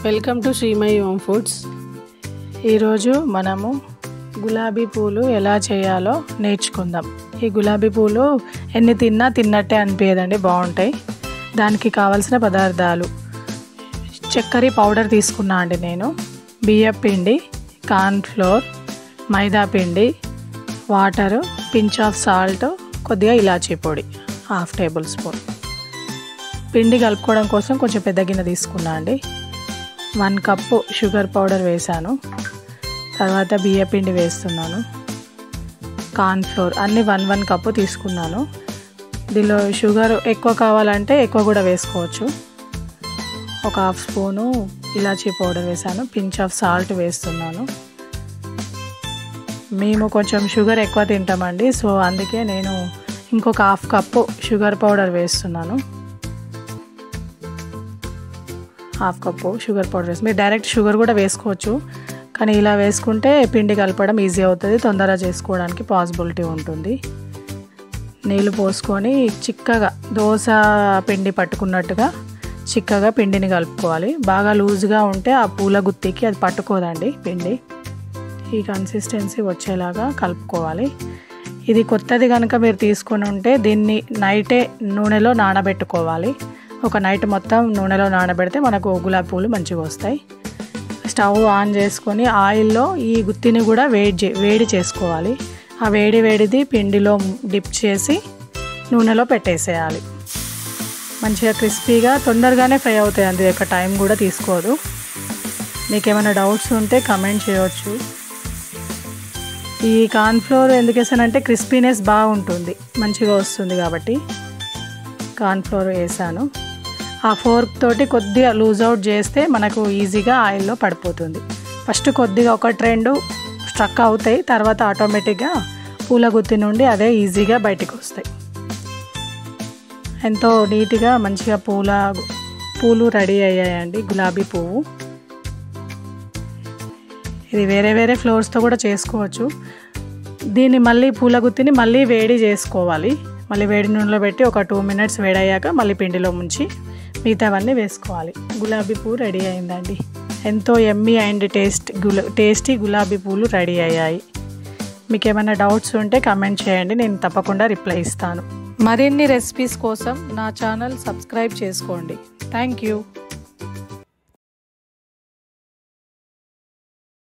Welcome to Srimayi home foods. ఈరోజు మనము గులాబీ పూలు ఎలా చేయాలో నేర్చుకుందాం. ఈ గులాబీ పూలు ఎన్ని తిన్నా తిన్నట్టే అనిపించదండి, బాగుంటాయి. దానికి కావాల్సిన పదార్థాలు: చక్కెర పౌడర్ తీసుకున్నా అండి నేను, బియ్యం పిండి, కార్న్ ఫ్లోర్, మైదా పిండి, వాటరు, పించ్ ఆఫ్ సాల్ట్, కొద్దిగా ఇలాచీ పొడి 1/2 టేబుల్ స్పూన్. పిండి కలుపుకోవడం కోసం కొంచెం పెద్ద గిన్నె తీసుకున్నా అండి. 1 కప్పు షుగర్ పౌడర్ వేసాను. తర్వాత బియ్య పిండి వేస్తున్నాను. కార్న్ ఫ్లోర్ అన్నీ 1 కప్పు తీసుకున్నాను. దీనిలో షుగర్ ఎక్కువ కావాలంటే ఎక్కువ కూడా వేసుకోవచ్చు. ఒక 1/2 స్పూను ఇలాచీ పౌడర్ వేసాను. పించ్ ఆఫ్ సాల్ట్ వేస్తున్నాను. మేము కొంచెం షుగర్ ఎక్కువ తింటామండి, సో అందుకే నేను ఇంకొక 1/2 కప్పు షుగర్ పౌడర్ వేస్తున్నాను. 1/2 కప్పు షుగర్ పౌడర్ వేసి, మీరు డైరెక్ట్ షుగర్ కూడా వేసుకోవచ్చు, కానీ ఇలా వేసుకుంటే పిండి కలపడం ఈజీ అవుతుంది, తొందరగా చేసుకోవడానికి పాసిబిలిటీ ఉంటుంది. నీళ్ళు పోసుకొని చిక్కగా దోశ పిండి పట్టుకున్నట్టుగా చిక్కగా పిండిని కలుపుకోవాలి. బాగా లూజ్గా ఉంటే ఆ పూల గుత్తికి అది పట్టుకోదండి పిండి. ఈ కన్సిస్టెన్సీ వచ్చేలాగా కలుపుకోవాలి. ఇది కొత్తది కనుక మీరు తీసుకొని ఉంటే దీన్ని నైటే నూనెలో నానబెట్టుకోవాలి. ఒక నైట్ మొత్తం నూనెలో నానబెడితే మనకు గులాబీ పూలు మంచిగా వస్తాయి. స్టవ్ ఆన్ చేసుకొని ఆయిల్లో ఈ గుత్తిని కూడా వేడి చేసుకోవాలి. ఆ వేడిది పిండిలో డిప్ చేసి నూనెలో పెట్టేసేయాలి. మంచిగా క్రిస్పీగా తొందరగానే ఫ్రై అవుతాయి, అంతే, ఎక్కువ టైం కూడా తీసుకోదు. మీకు ఏమైనా డౌట్స్ ఉంటే కమెంట్ చేయవచ్చు. ఈ కార్న్ ఫ్లోర్ ఎందుకు వేసానంటే క్రిస్పీనెస్ బాగుంటుంది, మంచిగా వస్తుంది కాబట్టి కార్న్ ఫ్లోర్ వేసాను. ఆ ఫోర్క్ తోటి కొద్దిగా లూజ్ అవుట్ చేస్తే మనకు ఈజీగా ఆయిల్లో పడిపోతుంది. ఫస్ట్ కొద్దిగా 1-2 స్ట్రక్ అవుతాయి, తర్వాత ఆటోమేటిక్గా పూల గుత్తి నుండి అదే ఈజీగా బయటికి వస్తాయి. ఎంతో నీట్గా మంచిగా పూలు రెడీ అయ్యాయండి. గులాబీ పువ్వు ఇది వేరే ఫ్లోర్స్తో కూడా చేసుకోవచ్చు. దీన్ని మళ్ళీ పూల గుత్తిని మళ్ళీ వేడి చేసుకోవాలి. మళ్ళీ వేడి నూనెలో పెట్టి ఒక 2 మినిట్స్ వేడయ్యాక మళ్ళీ పిండిలో ముంచి మిగతావన్నీ వేసుకోవాలి. గులాబీ పువ్వు రెడీ అయిందండి. ఎంతో యమ్మీ అండ్ టేస్టీ గులాబీ పూలు రెడీ అయ్యాయి. మీకు ఏమైనా డౌట్స్ ఉంటే కమెంట్ చేయండి, నేను తప్పకుండా రిప్లై ఇస్తాను. మరిన్ని రెసిపీస్ కోసం నా ఛానల్ సబ్స్క్రైబ్ చేసుకోండి. Thank you.